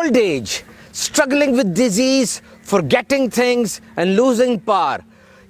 old age, struggling with disease, forgetting things and losing power.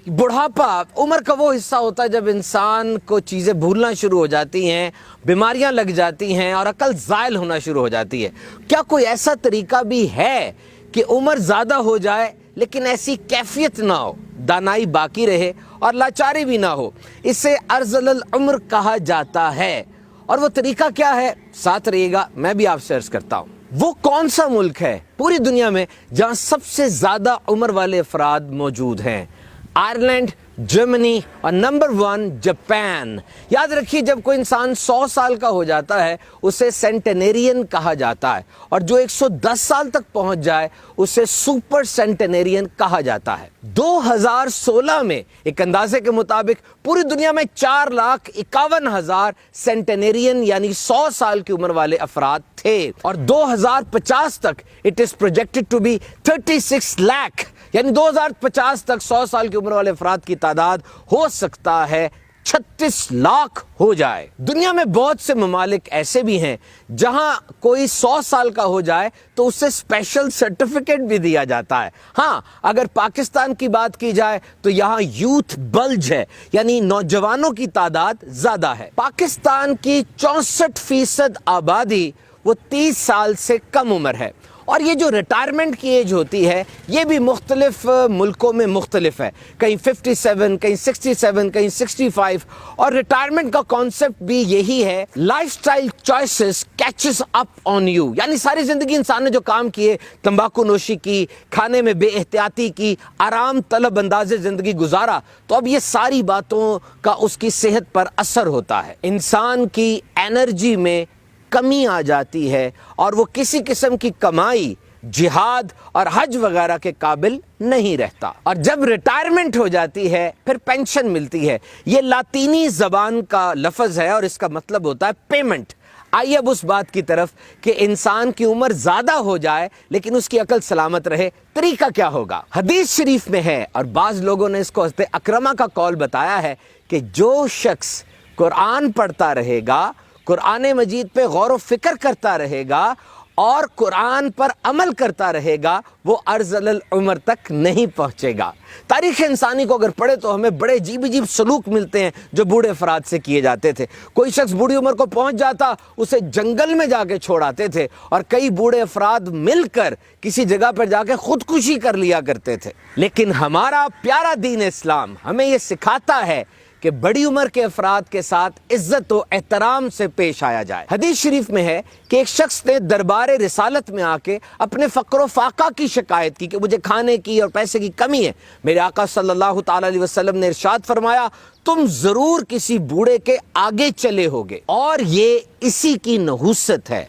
बुढ़ापा उम्र का वो हिस्सा होता है जब इंसान को चीज़ें भूलना शुरू हो जाती हैं, बीमारियां लग जाती हैं और अकल ज़ायल होना शुरू हो जाती है। क्या कोई ऐसा तरीका भी है कि उम्र ज़्यादा हो जाए लेकिन ऐसी कैफियत ना हो, दानाई बाकी रहे और लाचारी भी ना हो? इसे अर्ज़ल उम्र कहा जाता है। और वो तरीका क्या है? साथ रहिएगा, मैं भी आपसे अर्ज़ करता हूँ। वो कौन सा मुल्क है पूरी दुनिया में जहाँ सबसे ज़्यादा उम्र वाले अफराद मौजूद हैं? आयरलैंड, जर्मनी और नंबर 1 जापान। याद रखिए, जब कोई इंसान 100 साल का हो जाता है उसे सेंटेनेरियन कहा जाता है, और जो 110 साल तक पहुंच जाए उसे सुपर सेंटेनेरियन कहा जाता है। 2016 में एक अंदाजे के मुताबिक पूरी दुनिया में 4,51,000 सेंटेनेरियन यानी 100 साल की उम्र वाले अफराद थे, और 2050 तक it is projected to be 36 lakh, यानी 2050 तक 100 साल की उम्र वाले अफराद की तादाद हो सकता है 36 लाख हो जाए। दुनिया में बहुत से ममालिक ऐसे भी हैं जहां कोई 100 साल का हो जाए तो उससे स्पेशल सर्टिफिकेट भी दिया जाता है। हाँ, अगर पाकिस्तान की बात की जाए तो यहाँ यूथ बल्ज है, यानी नौजवानों की तादाद ज्यादा है। पाकिस्तान की 64% आबादी वो 30 साल से कम उम्र है, और ये जो रिटायरमेंट की एज होती है ये भी मुख्तलिफ मुल्कों में मुख्तलिफ है, कहीं 57, कहीं 67, कहीं 65। और रिटायरमेंट का कॉन्सेप्ट भी यही है, lifestyle choices catches up on you, यानी सारी जिंदगी इंसान ने जो काम किए, तंबाकू नोशी की, खाने में बेएहतियाती की, आराम तलब अंदाज़े जिंदगी गुजारा, तो अब ये सारी बातों का उसकी सेहत पर असर होता है। इंसान की एनर्जी में कमी आ जाती है और वो किसी किस्म की कमाई, जिहाद और हज वगैरह के काबिल नहीं रहता। और जब रिटायरमेंट हो जाती है फिर पेंशन मिलती है। ये लातीनी जबान का लफ्ज है और इसका मतलब होता है पेमेंट। आइए अब उस बात की तरफ कि इंसान की उम्र ज्यादा हो जाए लेकिन उसकी अकल सलामत रहे, तरीका क्या होगा? हदीस शरीफ में है, और बाज लोगों ने इसको हज़रत अकरमा का कौल बताया है, कि जो शख्स कुरान पढ़ता रहेगा, कुरान मजीद पे गौर व फिक्र करता रहेगा और कुरान पर अमल करता रहेगा, वो अर्ज़ल उम्र तक नहीं पहुंचेगा। तारीख़ इंसानी को अगर पढ़े तो हमें बड़े अजीब अजीब सलूक मिलते हैं जो बूढ़े अफराद से किए जाते थे। कोई शख्स बूढ़ी उम्र को पहुंच जाता, उसे जंगल में जाके छोड़ाते थे, और कई बूढ़े अफराद मिलकर किसी जगह पर जाके खुदकुशी कर लिया करते थे। लेकिन हमारा प्यारा दीन इस्लाम हमें यह सिखाता है कि बड़ी उम्र के अफराद के साथ इज्जत व एहतराम से पेश आया जाए। हदीस शरीफ में है कि एक शख्स ने दरबार रिसालत में आके अपने फ़क्र फाका की शिकायत की कि मुझे खाने की और पैसे की कमी है। मेरे आका सल्लल्लाहु ताला अलैहि वसल्लम ने इरशाद फरमाया, तुम जरूर किसी बूढ़े के आगे चले होगे, और ये इसी की नहुसत है।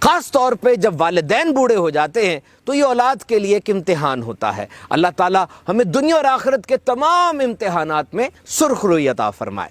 खास तौर पे जब वालिदैन बूढ़े हो जाते हैं तो ये औलाद के लिए एक इम्तिहान होता है। अल्लाह ताला हमें दुनिया और आखिरत के तमाम इम्तिहानात में सुर्खरुई अता फरमाए।